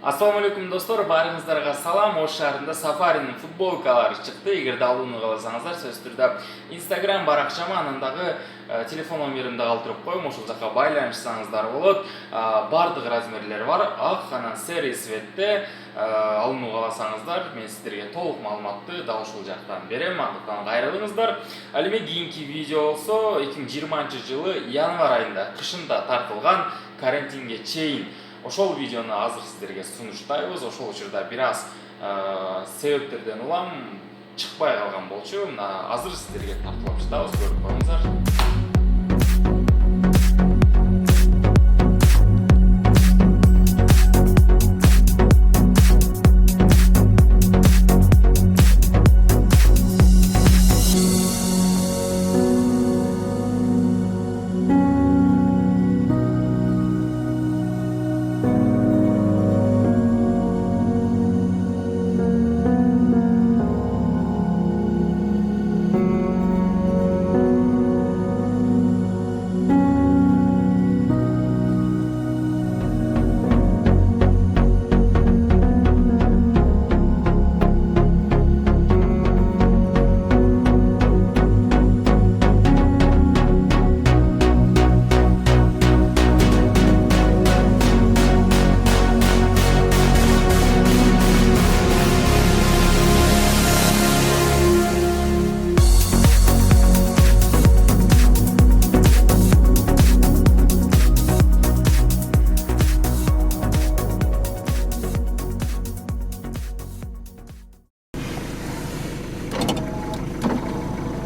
Ассаламу алейкум достор, барыңыздарга салам. Ош шаарында Сафаринин футболкалары чыкты. Эгерде алууну кааласаңыздар, сөзсүз түрдө Instagram баракчама, анан дагы телефон номеримди калтырып коем, ошол жака байланышсаңыздар болот. Бардык размерлери бар, ак, анан серый цветте. Алууну кааласаңыздар, мен сиздерге толук маалыматты дал ушул жактан берем. Андыктан кайрылыңыздар. Ал эми кийинки видео болсо 2020-жылы январь айында кышында тартылган карантинге чейин ошол видеону азыр сиздерге сунуштайбыз. Ошол учурда бир аз себептерден улам чыкпай калган болчу. Мына азыр сиздерге тартылып жатабыз, көрүп коюңуздар.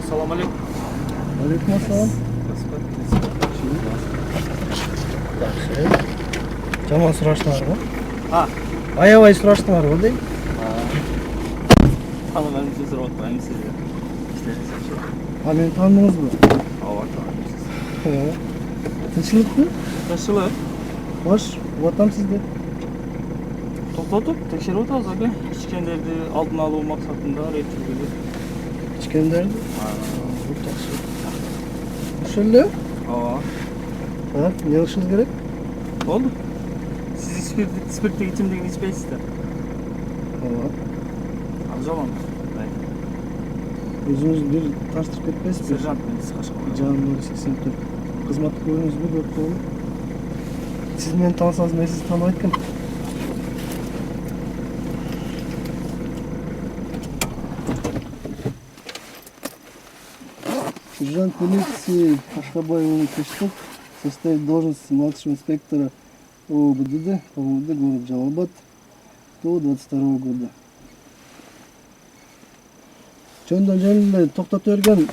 Assalamu alaikum. Aleyküm assalam. Жаман сураштыңарбы? Аябай сураштыңарбы дейм. Танымаңызды сурап атпаймын сізді. İşleriniz Мени таандыңызбы? Ооба, таанымсыз. Тынччылыкпы? Тынччылык. Кош, отам сизде. Токтотуп, текшерип атабыз ака. Ичкендерди алдын алуу максатында рейд жүргүзүп. Ичкендерди? Бул жакшы. Ошол эле? Ооба. Не кылышыбыз керек? Болду. Сиз спирттик ичимдигин ичпейсиздер. Ооба. Ал жаман. Өзүңүз бир таштырып кетпейсизби? Сержант мен Кашкабай. Жанымда 84. Кызматтык көрүңүзбү көрүп коелу. Сиз мени таанысаңыз, мен сизди тааныбайт экенмин. Сержант полиции Кашкабай Кыштык составит должность младшего инспектора ОУБД по УВД город Жалалабад до 22 года. Чондон жөнүндө токтото берген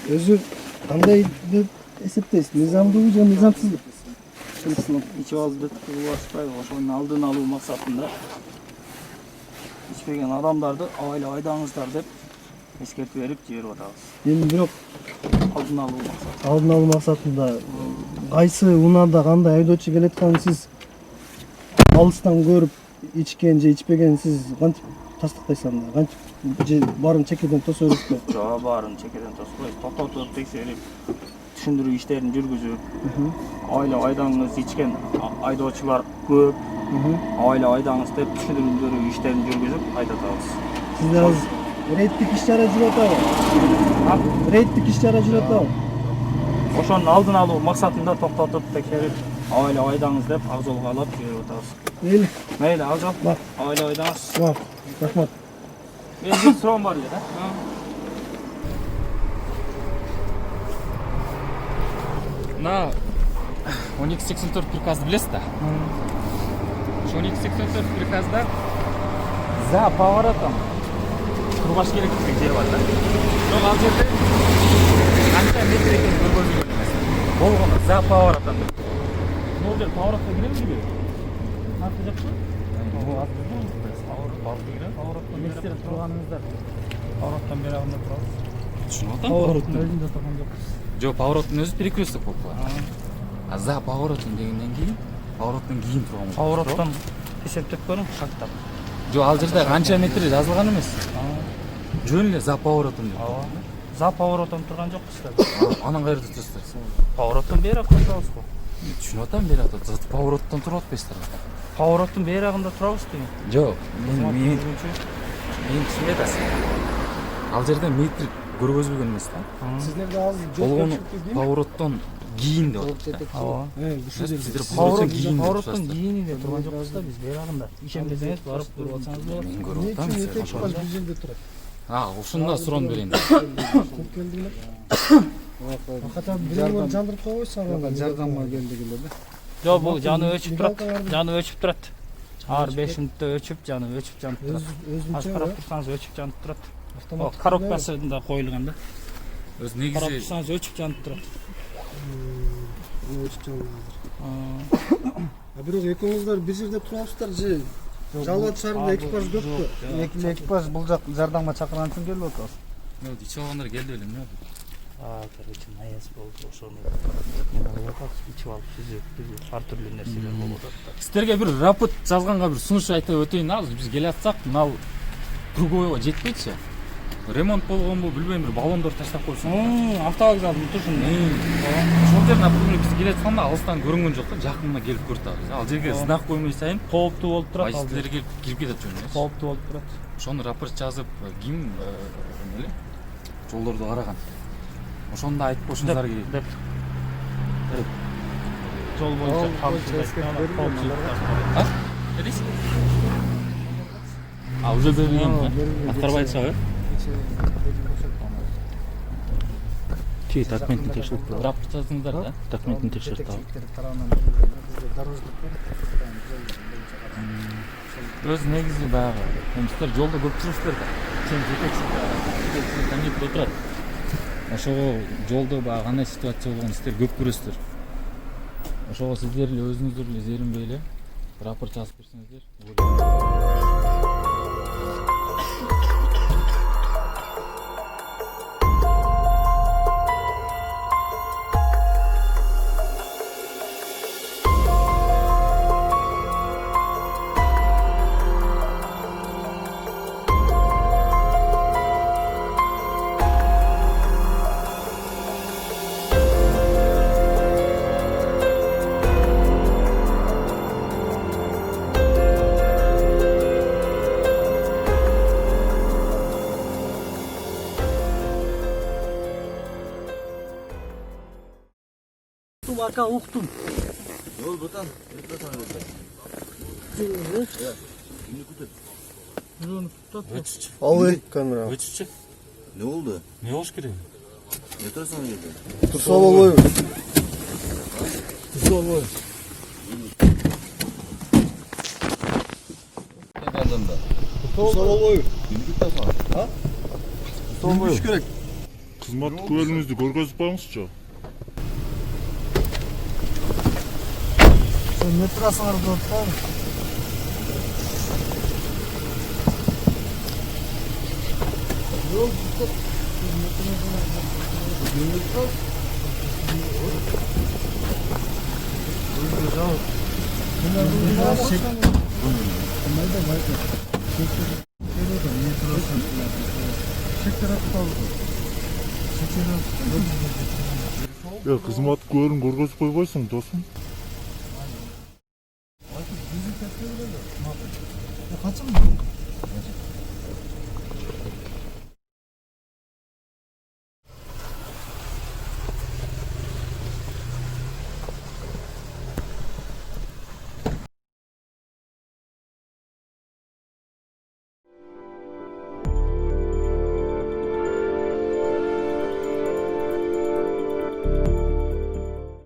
өзү кандай деп эсептейсиз? Мыйзамдуубу же мыйзамсызбы? Ичип алып кылбашпайбы, ошонун алдын алуу максатында ичпеген адамдарды айла айдаңыздар деп эскертип берип жиберип атабыз. Эми бирок Алдын алуу максатында. алдын алуу максатында кайсы унаада кандай айдоочу келатканын сиз алыстан көрүп ичкен же ичпеген сиз кантип тастыктайсыз анда? Кантип же баарын чекеден тосо бересизби? Жок, баарын чекеден тоспойбуз. Токтотуп, текшерип, түшүндүрүү иштерин жүргүзүп, айла айдаңыз ичкен айдоочулар көп, айла айдаңыз деп түшүндүрүү иштерин жүргүзүп айдатабыз. Сиздер азыр рейдтик иш-чара жүрүп атабы? Рейдтик иш-чара жүрүп атабы? Ошонун алдын алуу максатында токтотуп, текшерип, айла айдаңыз деп ак жолго алып жиберип атабыз. Мейли, ак жол. Айла айдаңыз. Бар. Рахмат. Менин бир суроом бар эле да. Мына 1284 приказды билесиз да? Ошо 1284 приказда за поворотом турбаш керек деген жер бар да. Бирок ал жерде канча метр экенин көргөнүгө эмес. Болгону за поворотом деп. Бул жер поворотко киремизби? Аркы жакчы? Повороттон бери турганыңыздар. Повороттон бери алып турабыз. Түшүнүп атам? Повороттун өзүндө турган жокпуз. Жок, повороттун өзү перекресток болуп калат. А за поворотом дегенден кийин повороттон кийин турган. Повороттон эсептеп көрүң, шарттап. Жок, ал жерде канча метр жазылган эмес. Жөн эле за поворотом деп. За поворотом турган жокпуз да. Анан кайерде турасыздар? Повороттон бери кошобуз го. Түшүнүп атам, бери атат. Заты повороттон туруп атпайсыздар. Повороттун бери жагында турабыз деген. Жок, мен түшүнбөй атасың. Ал жерде метр көргөзүлгөн эмес да. Сиздерде азыр жол Болгону көпчүлүктүү дейм. повороттон кийин деп атат. Ооба. Ушул жерде. Сиздер Повороттон кийин деп повороттон атасыздар. кийин деп турган жокпуз да биз бери жагында. Ишенбесеңиз барып көрүп алсаңыз болот. Мен көрүп Эмне атам. үчүн эки экипаж бир жерде турат? Ушунда суроону берейин. Көп келдиңер. Ката бирөө жандырып койбойсуң ага. Жардамга келдигилер да. Жок, бул жаны өчүп турат. Жаны өчүп турат. Ар 5 мүнөттө өчүп, жаны өчүп жанып турат. Өзүнчө Аз карап турсаңыз өчүп жанып турат. О, автоматтык коробкасында коюлган да. Өз Карап негизи турсаңыз өчүп жанып турат. бирок экөөңүздөр бир жерде турабыздар же Жалал Абад шаарында экипаж көппү? Экипаж бул жак жардамга чакырган үчүн келип атабыз. ичип алгандар келди белем. Короче, наяз болду ошону. Ичип алып сүзүп, ар түрлүү нерселер болуп атат. Сиздерге бир рапорт жазганга бир сунуш айтып өтөйүн. Азыр биз келе атсак, мынау круговойго жетпейчи. Ремонт болгонбу, билбейм, бир баллондор таштап койсоң. Автовокзалдын тушунда. Ошол жер, например, биз келе атканда алыстан көрүнгөн жок да, жакынына келип көрүп атабыз. Ал жерге знак коймой сайын Кооптуу болуп турат. водительдер келип кирип кетет жөн эле. Кооптуу болуп турат. Ошону рапорт жазып, ким эле жолдорду караган. Ошону да айтып коюшуңуздар керек. Деп. Жол боюнча Не дейсиз? Уже берилген. Аткарбайсызбы? Чей документин текшерип турат. Рапорт жаздыңыздар да? Документин текшерип турат. Өз негизи баягы сиздер жолдо көп жүрүпсүздөр да. Сен жетекчи танып отурат. Ошого жолдо баягы кандай ситуация болгонун сиздер көп көрөсүздөр. Ошого сиздер эле өзүңүздөр эле зеринбей эле рапорт жазып берсеңиздер. Ака уктум. Жол бутан. Ал бер камера. Өтүчү. Ne oldu? Не болуш керек? Ne tarafa geldi? Турса болбойбу? Турса болбойбу? Adamda. Турса болбойбу? Günlük defa. Болбойбу керек. Кызмат күбөлүңүздү көргөзүп коюңузчу. Sen ne turasыңар деп атпайбы? Кызмат күбөлүн көргөзүп койбойсуң, досум. Kaçın?